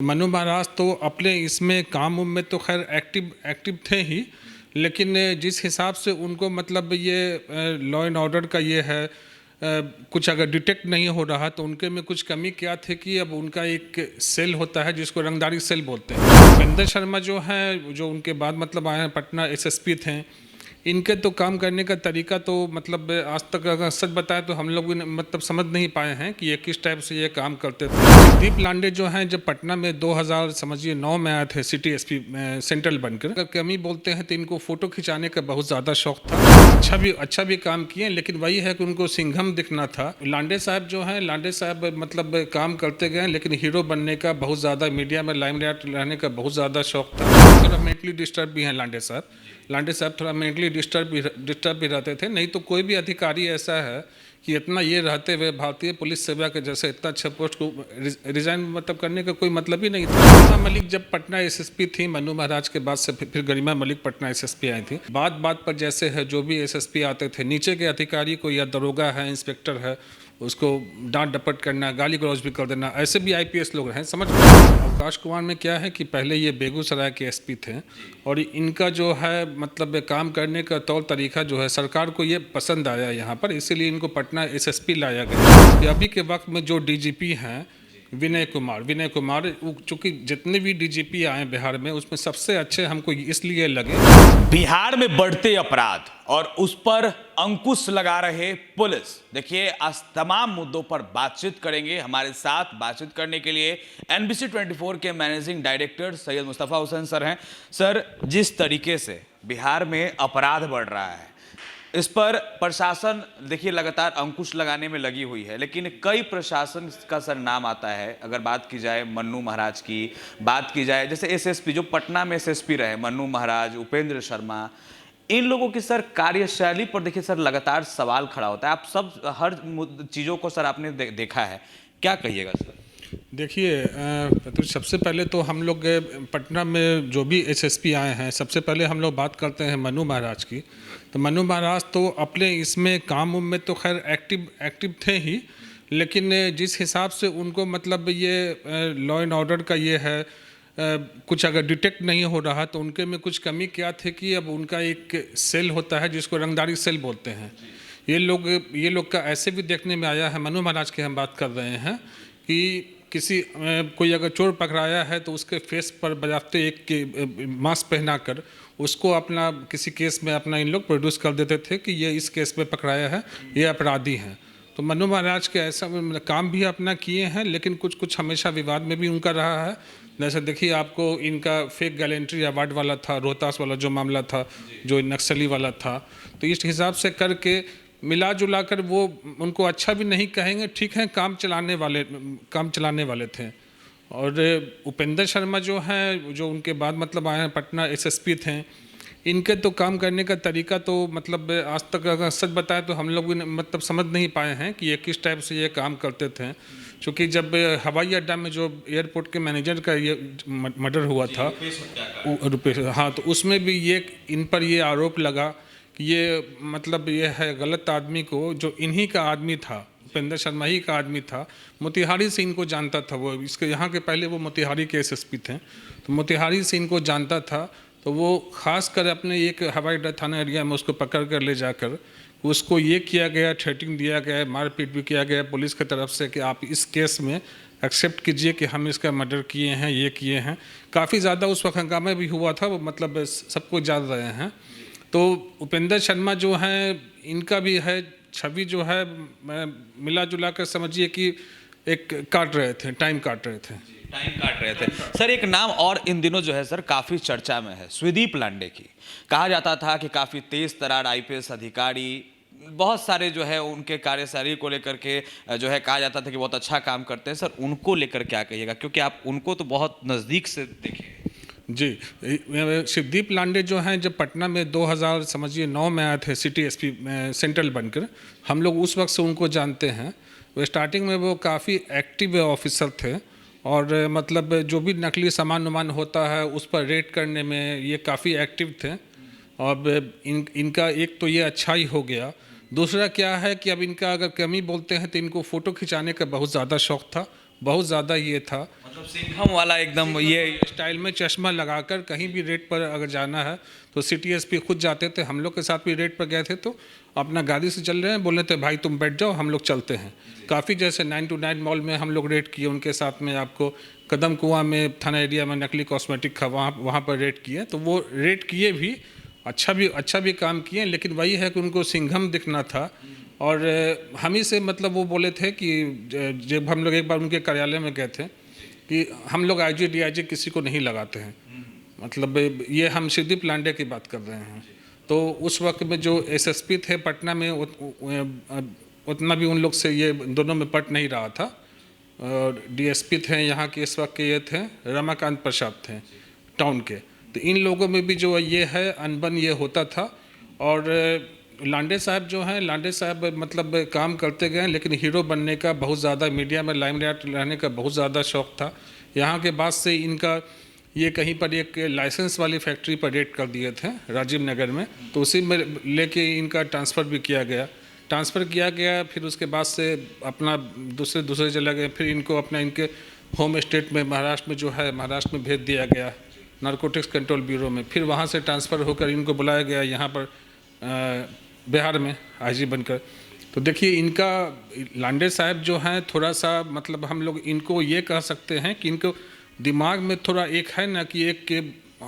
मनु महाराज तो अपने इसमें काम में तो खैर एक्टिव एक्टिव थे ही, लेकिन जिस हिसाब से उनको मतलब ये लॉ एंड ऑर्डर का ये है, कुछ अगर डिटेक्ट नहीं हो रहा तो उनके में कुछ कमी क्या थे कि अब उनका एक सेल होता है जिसको रंगदारी सेल बोलते हैं। उपेंद्र शर्मा जो हैं, जो उनके बाद मतलब आए हैं, पटना एसएसपी थे। इनके तो काम करने का तरीका तो मतलब आज तक अगर सच बताएं तो हम लोग भी मतलब समझ नहीं पाए हैं कि ये किस टाइप से ये काम करते थे। दीप लांडे जो हैं, जब पटना में 2000 समझिए 9 में आए थे सिटी एसपी सेंट्रल बनकर, अगर कमी बोलते हैं तो इनको फ़ोटो खिंचाने का बहुत ज़्यादा शौक था। अच्छा भी काम किए, लेकिन वही है कि उनको सिंघम दिखना था। लांडे साहब जो हैं, लांडे साहब मतलब काम करते गए, लेकिन हीरो बनने का बहुत ज़्यादा, मीडिया में लाइमलाइट रहने का बहुत ज़्यादा शौक था। थोड़ा मेंटली डिस्टर्ब भी हैं लांडे साहब। लांडे साहब थोड़ा मेंटली डिस्टर्ब भी रहते थे। नहीं तो कोई भी अधिकारी ऐसा है कि इतना ये रहते हुए भारतीय पुलिस सेवा के जैसे इतना अच्छा पोस्ट को रिजाइन मतलब करने का कोई मतलब ही नहीं था। गरिमा मलिक जब पटना एसएसपी थी, मनु महाराज के बाद से फिर गरिमा मलिक पटना एसएसपी आई थी। बात पर जैसे है, जो भी एसएसपी आते थे, नीचे के अधिकारी को, या दरोगा है, इंस्पेक्टर है, उसको डांट डपट करना, गाली गलौज भी कर देना, ऐसे भी आईपीएस लोग हैं, समझ गए। अवकाश कुमार में क्या है कि पहले ये बेगूसराय के एसपी थे, और इनका जो है मतलब काम करने का तौर तरीका जो है सरकार को ये पसंद आया यहाँ पर, इसीलिए इनको पटना एसएसपी लाया गया। अभी के वक्त में जो डीजीपी हैं विनय कुमार, चूँकि जितने भी डीजीपी आए बिहार में, उसमें सबसे अच्छे हमको इसलिए लगे। बिहार में बढ़ते अपराध और उस पर अंकुश लगा रहे पुलिस। देखिए, आज तमाम मुद्दों पर बातचीत करेंगे। हमारे साथ बातचीत करने के लिए एनबीसी 24 के managing director Syed Mustafa Hussain sir हैं। सर, जिस तरीके से बिहार में अपराध बढ़ रहा है, इस पर प्रशासन देखिए लगातार अंकुश लगाने में लगी हुई है, लेकिन कई प्रशासन का सर नाम आता है। अगर बात की जाए मन्नू महाराज की, बात की जाए जैसे एसएसपी जो पटना में एसएसपी रहे, मन्नू महाराज, उपेंद्र शर्मा, इन लोगों की सर कार्यशैली पर देखिए सर लगातार सवाल खड़ा होता है। आप सब हर चीज़ों को सर आपने देखा है, क्या कहिएगा सर? देखिए, तो सबसे पहले तो हम लोग पटना में जो भी एसएसपी आए हैं, सबसे पहले हम लोग बात करते हैं मनु महाराज की। तो मनु महाराज तो अपने इसमें काम में तो खैर एक्टिव थे ही, लेकिन जिस हिसाब से उनको मतलब ये लॉ एंड ऑर्डर का ये है, कुछ अगर डिटेक्ट नहीं हो रहा तो उनके में कुछ कमी क्या थे कि अब उनका एक सेल होता है जिसको रंगदारी सेल बोलते हैं। ये लोग का ऐसे भी देखने में आया है, मनु महाराज की हम बात कर रहे हैं, कि किसी कोई अगर चोर पकड़ाया है तो उसके फेस पर बजाते एक मास्क पहनाकर उसको अपना किसी केस में अपना इन लोग प्रोड्यूस कर देते थे कि ये इस केस में पकड़ाया है, ये अपराधी हैं। तो मनु महाराज के ऐसा काम भी अपना किए हैं, लेकिन कुछ हमेशा विवाद में भी उनका रहा है। जैसे देखिए, आपको इनका फेक गैलेंट्री अवार्ड वाला था, रोहतास वाला जो मामला था, जो नक्सली वाला था, तो इस हिसाब से करके मिला जुला कर वो उनको अच्छा भी नहीं कहेंगे, ठीक है, काम चलाने वाले थे। और उपेंद्र शर्मा जो हैं, जो उनके बाद मतलब आए हैं, पटना एसएसपी थे, इनके तो काम करने का तरीका तो मतलब आज तक अगर सच बताएं तो हम लोग भी मतलब समझ नहीं पाए हैं कि ये किस टाइप से ये काम करते थे। क्योंकि जब हवाई अड्डा में जो एयरपोर्ट के मैनेजर का ये मर्डर हुआ था, रुपेश, हाँ, तो उसमें भी ये इन पर ये आरोप लगा कि ये मतलब ये है गलत आदमी को, जो इन्हीं का आदमी था, उपेंद्र शर्मा ही का आदमी था, मोतिहारी से इनको जानता था वो, इसके यहाँ के पहले वो मोतिहारी के एसएसपी थे, तो मोतिहारी से इनको जानता था। तो वो खास कर अपने एक हवाई अड्डा थाना एरिया में उसको पकड़ कर ले जाकर उसको ये किया गया, थ्रेटिंग दिया गया, मारपीट भी किया गया पुलिस की तरफ से कि आप इस केस में एक्सेप्ट कीजिए कि हम इसका मर्डर किए हैं, ये किए हैं। काफ़ी ज़्यादा उस वक्त हंगामा भी हुआ था, वो मतलब सबको जान रहे हैं। तो उपेंद्र शर्मा जो हैं, इनका भी है छवि जो है, मिला जुला कर समझिए कि एक टाइम काट रहे थे। सर, एक नाम और इन दिनों जो है सर काफ़ी चर्चा में है, सुदीप लांडे की। कहा जाता था कि काफ़ी तेज तरार आईपीएस अधिकारी, बहुत सारे जो है उनके कार्यशैली को लेकर के जो है कहा जाता था कि बहुत अच्छा काम करते हैं। सर, उनको लेकर क्या कहिएगा, क्योंकि आप उनको तो बहुत नज़दीक से देखे। जी, शिवदीप लांडे जो हैं, जब पटना में 2000 समझिए 9 में आए थे सिटी एसपी सेंट्रल बनकर, हम लोग उस वक्त से उनको जानते हैं। वो स्टार्टिंग में वो काफ़ी एक्टिव ऑफिसर थे, और मतलब जो भी नकली सामान होता है उस पर रेड करने में ये काफ़ी एक्टिव थे। और इनका एक तो ये अच्छा ही हो गया। दूसरा क्या है कि अब इनका अगर कमी बोलते हैं तो इनको फ़ोटो खिंचाने का बहुत ज़्यादा शौक़ था। बहुत ज़्यादा ये था। मतलब सिंघम वाला एकदम ये स्टाइल में चश्मा लगाकर कहीं भी रेड पर अगर जाना है तो सिटी एसपी खुद जाते थे। हम लोग के साथ भी रेड पर गए थे तो अपना गाड़ी से चल रहे हैं, बोले थे भाई तुम बैठ जाओ हम लोग चलते हैं। काफ़ी जैसे 929 मॉल में हम लोग रेड किए उनके साथ में, आपको कदम कुआं में थाना एरिया में नकली कॉस्मेटिक था, वहाँ पर रेड किए। तो वो रेड किए भी अच्छा भी काम किए, लेकिन वही है कि उनको सिंघम दिखना था। और हम ही से मतलब वो बोले थे कि जब हम लोग एक बार उनके कार्यालय में गए थे कि हम लोग आईजी डीआईजी किसी को नहीं लगाते हैं, मतलब ये हम सिद्दीप लांडे की बात कर रहे हैं। तो उस वक्त में जो एसएसपी थे पटना में उतना भी उन लोग से ये दोनों में पट नहीं रहा था। और डीएसपी थे यहाँ के इस वक्त के ये थे रमाकांत प्रसाद थे टाउन के। तो इन लोगों में भी जो ये है अनबन ये होता था। और लांडे साहब जो हैं, लांडे साहब मतलब काम करते गए, लेकिन हीरो बनने का बहुत ज़्यादा, मीडिया में लाइमलाइट रहने का बहुत ज़्यादा शौक़ था। यहाँ के बाद से इनका ये कहीं पर एक लाइसेंस वाली फैक्ट्री पर रेड कर दिए थे राजीव नगर में, तो उसी में लेके इनका ट्रांसफ़र भी किया गया। फिर उसके बाद से अपना दूसरे चला गए। फिर इनको अपना इनके होम स्टेट में महाराष्ट्र में जो है, महाराष्ट्र में भेज दिया गया नारकोटिक्स कंट्रोल ब्यूरो में। फिर वहाँ से ट्रांसफ़र होकर इनको बुलाया गया यहाँ पर बिहार में आईजी बनकर। तो देखिए इनका लांडे साहब जो हैं थोड़ा सा मतलब हम लोग इनको ये कह सकते हैं कि इनको दिमाग में थोड़ा एक है ना कि एक के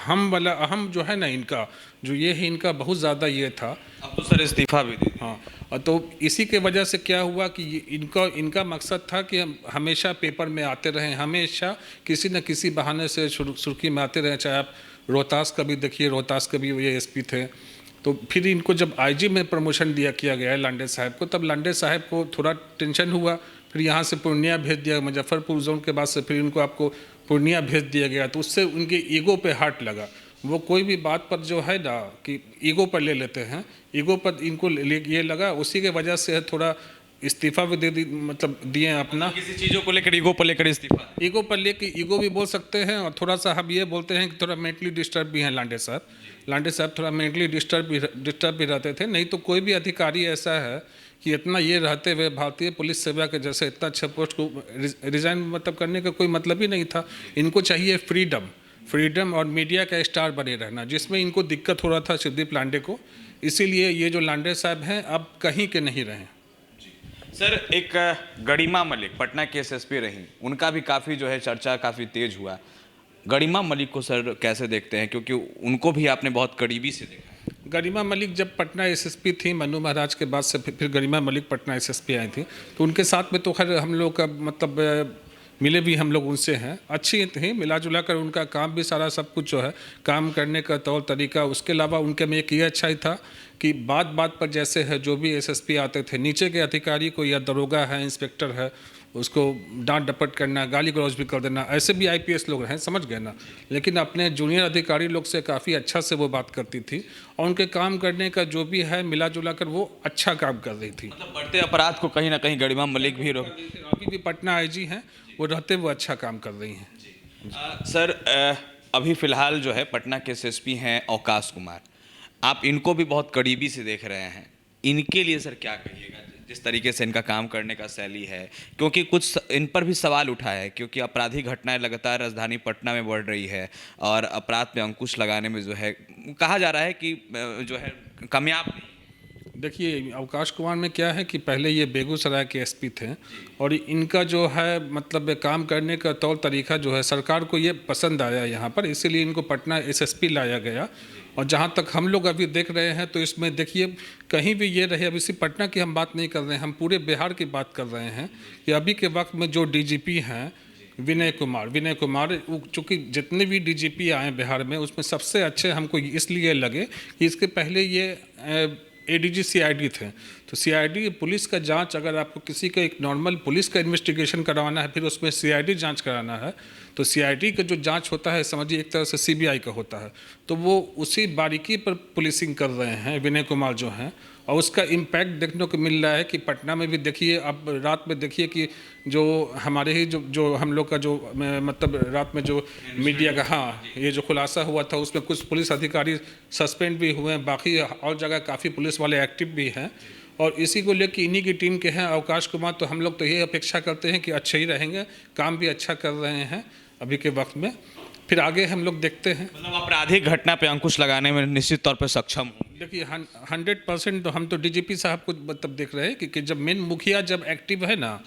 हम वाला अहम जो है ना इनका जो ये है, इनका बहुत ज़्यादा ये था। अब तो सर इस्तीफा भी दे दिया। हाँ, और तो इसी के वजह से क्या हुआ कि इनका मकसद था कि हम हमेशा पेपर में आते रहें, हमेशा किसी न किसी बहाने से सुर्खी में आते रहें। चाहे आप रोहतास का भी देखिए, रोहतास का भी ये एसपी थे। तो फिर इनको जब आईजी में प्रमोशन किया गया है लांडे साहब को, तब लांडे साहब को थोड़ा टेंशन हुआ। फिर यहाँ से पूर्णिया भेज दिया, मुजफ्फरपुर जोन के बाद से फिर इनको आपको पूर्णिया भेज दिया गया। तो उससे उनके ईगो पे हाथ लगा। वो कोई भी बात पर जो है ना कि ईगो पर ले लेते हैं, ईगो पर इनको ये लगा, उसी के वजह से थोड़ा इस्तीफा भी मतलब दिए अपना। किसी चीज़ों को लेकर ईगो पर लेकर इस्तीफा, ईगो पर लेकर ईगो भी बोल सकते हैं। और थोड़ा सा हम ये बोलते हैं कि थोड़ा मेंटली डिस्टर्ब भी हैं लांडे साहब थोड़ा मेंटली डिस्टर्ब भी रहते थे। नहीं तो कोई भी अधिकारी ऐसा है कि इतना ये रहते हुए भारतीय पुलिस सेवा के जैसे इतना अच्छा पोस्ट को रिज़ाइन मतलब करने का कोई मतलब ही नहीं था। इनको चाहिए फ्रीडम और मीडिया का स्टार बने रहना, जिसमें इनको दिक्कत हो रहा था सिद्दीप लांडे को। इसीलिए ये जो लांडे साहब हैं अब कहीं के नहीं रहे। सर एक गरिमा मलिक पटना के एसएसपी रही, उनका भी काफ़ी जो है चर्चा काफ़ी तेज हुआ। गरिमा मलिक को सर कैसे देखते हैं, क्योंकि उनको भी आपने बहुत करीबी से देखा है। गरिमा मलिक जब पटना एसएसपी थी, मनु महाराज के बाद से फिर गरिमा मलिक पटना एसएसपी आई थी, तो उनके साथ में तो खैर हम लोग का मतलब मिले भी हम लोग उनसे हैं, अच्छी थी, मिला जुला कर उनका काम भी सारा सब कुछ जो है काम करने का तौर तरीका। उसके अलावा उनके में एक ये अच्छा ही था कि बात पर जैसे है जो भी एसएसपी आते थे, नीचे के अधिकारी को या दरोगा है, इंस्पेक्टर है, उसको डांट डपट करना, गाली गलौज भी कर देना, ऐसे भी आईपीएस लोग हैं, समझ गए ना। लेकिन अपने जूनियर अधिकारी लोग से काफ़ी अच्छा से वो बात करती थी और उनके काम करने का जो भी है मिला जुला कर वो अच्छा काम कर रही थी। मतलब बढ़ते अपराध को कहीं ना कहीं गरिमा मलिक भी रोक। अभी भी पटना आईजी हैं, वो रहते वो अच्छा काम कर रही हैं। सर अभी फिलहाल जो है पटना के एसएसपी हैं अवकाश कुमार, आप इनको भी बहुत करीबी से देख रहे हैं, इनके लिए सर क्या कहिएगा जिस तरीके से इनका काम करने का शैली है, क्योंकि कुछ इन पर भी सवाल उठा है, क्योंकि आपराधिक घटनाएं लगातार राजधानी पटना में बढ़ रही है और अपराध पे अंकुश लगाने में जो है कहा जा रहा है कि जो है कामयाब नहीं। देखिए अवकाश कुमार में क्या है कि पहले ये बेगूसराय के एसपी थे और इनका जो है मतलब काम करने का तौर तरीका जो है सरकार को ये पसंद आया यहाँ पर, इसीलिए इनको पटना एसएसपी लाया गया। और जहाँ तक हम लोग अभी देख रहे हैं तो इसमें देखिए कहीं भी ये रहे, अभी सिर्फ पटना की हम बात नहीं कर रहे हैं, हम पूरे बिहार की बात कर रहे हैं कि अभी के वक्त में जो डीजीपी हैं विनय कुमार चूँकि जितने भी डीजीपी आए बिहार में उसमें सबसे अच्छे हमको इसलिए लगे कि इसके पहले ये एडीजी सीआईडी थे। तो सीआईडी पुलिस का जांच, अगर आपको किसी का एक नॉर्मल पुलिस का इन्वेस्टिगेशन करवाना है फिर उसमें सीआईडी जांच कराना है, तो सीआईडी का जो जांच होता है समझिए एक तरह से सीबीआई का होता है। तो वो उसी बारीकी पर पुलिसिंग कर रहे हैं विनय कुमार जो हैं, और उसका इम्पैक्ट देखने को मिल रहा है कि पटना में भी देखिए, अब रात में देखिए कि जो हमारे ही जो हम लोग का जो मतलब रात में जो मीडिया का ये जो खुलासा हुआ था उसमें कुछ पुलिस अधिकारी सस्पेंड भी हुए हैं, बाकी और जगह काफ़ी पुलिस वाले एक्टिव भी हैं। और इसी को लेकर इन्हीं की टीम के हैं अवकाश कुमार, तो हम लोग तो ये अपेक्षा करते हैं कि अच्छे ही रहेंगे, काम भी अच्छा कर रहे हैं अभी के वक्त में, फिर आगे हम लोग देखते हैं। मतलब आपराधिक घटना पे अंकुश लगाने में निश्चित तौर पर सक्षम हो। देखिए 100% तो हम तो डीजीपी साहब को मतलब देख रहे हैं कि जब मेन मुखिया जब एक्टिव है ना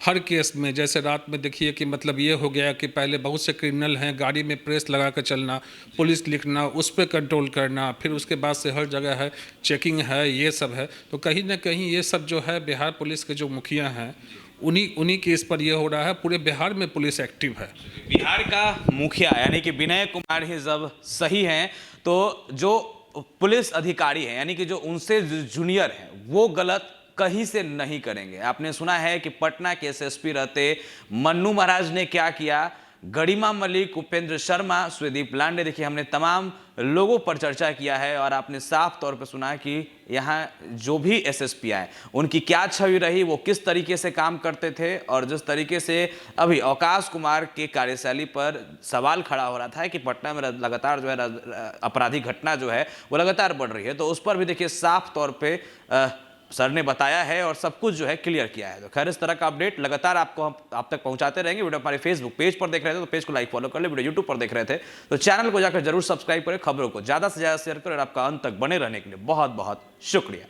हर केस में, जैसे रात में देखिए कि मतलब ये हो गया कि पहले बहुत से क्रिमिनल हैं, गाड़ी में प्रेस लगा कर चलना, पुलिस लिखना, उस पर कंट्रोल करना, फिर उसके बाद से हर जगह है चेकिंग है, ये सब है, तो कहीं ना कहीं ये सब जो है बिहार पुलिस के जो मुखिया हैं उन्हीं के इस पर ये हो रहा है। पूरे बिहार में पुलिस एक्टिव है। बिहार का मुखिया यानी कि विनय कुमार ही जब सही हैं तो जो पुलिस अधिकारी हैं यानी कि जो उनसे जूनियर हैं वो गलत कहीं से नहीं करेंगे। आपने सुना है कि पटना के एसएसपी रहते मन्नू महाराज ने क्या किया, गरिमा मलिक, उपेंद्र शर्मा, सुदीप लांडे, देखिए हमने तमाम लोगों पर चर्चा किया है और आपने साफ तौर पर सुना कि यहाँ जो भी एसएसपी आए उनकी क्या छवि रही, वो किस तरीके से काम करते थे और जिस तरीके से अभी अवकाश कुमार के कार्यशैली पर सवाल खड़ा हो रहा था कि पटना में लगातार जो है आपराधिक घटना जो है वो लगातार बढ़ रही है, तो उस पर भी देखिए साफ तौर पर सर ने बताया है और सब कुछ जो है क्लियर किया है। तो खैर इस तरह का अपडेट लगातार आप तक पहुंचाते रहेंगे। वीडियो हमारे फेसबुक पेज पर देख रहे थे तो पेज को लाइक फॉलो कर ले, वीडियो यूट्यूब पर देख रहे थे तो चैनल को जाकर जरूर सब्सक्राइब करें, खबरों को ज्यादा से ज्यादा शेयर करें और आपका अंत तक बने रहने के लिए बहुत बहुत शुक्रिया।